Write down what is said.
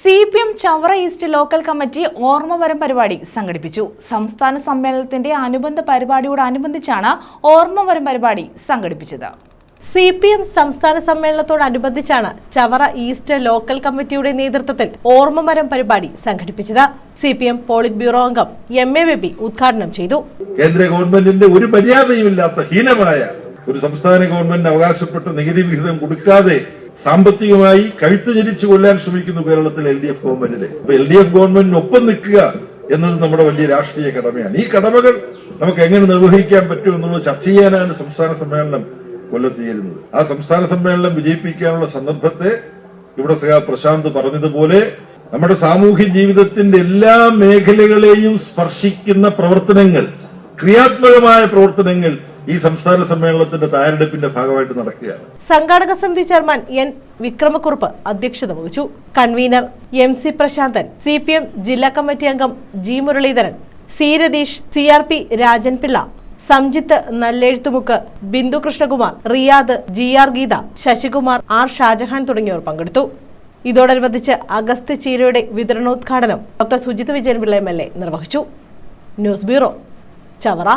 CPM Chavara east local committee ഓർമ്മവരം പരിപാടി സംഘടിപ്പിച്ചു. സംസ്ഥാന സമ്മേളനത്തിന്റെ അനുബന്ധ പരിപാടിയോടനുബന്ധിച്ചാണ് ഓർമ്മവരം പരിപാടി സംഘടിപ്പിച്ചത്. CPM സംസ്ഥാന സമ്മേളനത്തോടനുബന്ധിച്ചാണ് ചവറ ഈസ്റ്റ് ലോക്കൽ കമ്മിറ്റിയുടെ നേതൃത്വത്തിൽ ഓർമ്മമരം പരിപാടി സംഘടിപ്പിച്ചത്. CPM പോളിറ്റ് ബ്യൂറോ അംഗം MA ബേബി ഉദ്ഘാടനം ചെയ്തു. കേന്ദ്ര ഗവൺമെന്റിന്റെ ഒരു മര്യാദയുമില്ലാത്ത ഹീനമായ ഒരു സംസ്ഥാന ഗവൺമെന്റ് അവകാശപ്പെട്ട നികുതി വിഹിതം കൊടുക്കാതെ സാമ്പത്തികമായി കഴുത്ത് ഞെരിച്ചു കൊല്ലാൻ ശ്രമിക്കുന്നു കേരളത്തിലെ LDF ഗവൺമെന്റിനെ. LDF ഗവൺമെന്റിനൊപ്പം നിൽക്കുക എന്നത് നമ്മുടെ വലിയ രാഷ്ട്രീയ കടമയാണ്. ഈ കടമകൾ നമുക്ക് എങ്ങനെ നിർവഹിക്കാൻ പറ്റും എന്നുള്ളത് ചർച്ച ചെയ്യാനാണ് സംസ്ഥാന സമ്മേളനം കൊല്ലത്ത് ചേരുന്നത്. ആ സംസ്ഥാന സമ്മേളനം വിജയിപ്പിക്കാനുള്ള സന്ദർഭത്തെ ഇവിടെ പ്രശാന്ത് പറഞ്ഞതുപോലെ നമ്മുടെ സാമൂഹ്യ ജീവിതത്തിന്റെ എല്ലാ മേഖലകളെയും സ്പർശിക്കുന്ന പ്രവർത്തനങ്ങൾ, ക്രിയാത്മകമായ പ്രവർത്തനങ്ങൾ ഈ സംസ്ഥാന സമ്മേളനത്തിന്റെ തയ്യാറെടുപ്പിന്റെ ഭാഗമായിട്ട് നടക്കുകയാണ്. സംഘാടക സമിതി ചെയർമാൻ N വിക്രമക്കുറുപ്പ് അധ്യക്ഷത വഹിച്ചു. കൺവീനർ MC പ്രശാന്തൻ, CPM ജില്ലാ കമ്മിറ്റി അംഗം G Muraleedharan, C Ratheesh, CRP Rajan Pillai, Samjith Nallezhuthumukku, Bindu Krishnakumar, Riyad, GR Geetha, Sasikumar, R Shajahan തുടങ്ങിയവർ പങ്കെടുത്തു. ഇതോടനുബന്ധിച്ച് അഗസ്ത്യ ചീരയുടെ വിതരണോദ്ഘാടനം ഡോക്ടർ സുജിത് വിജയൻപിള്ള MLA നിർവഹിച്ചു. News bureau, Chavara.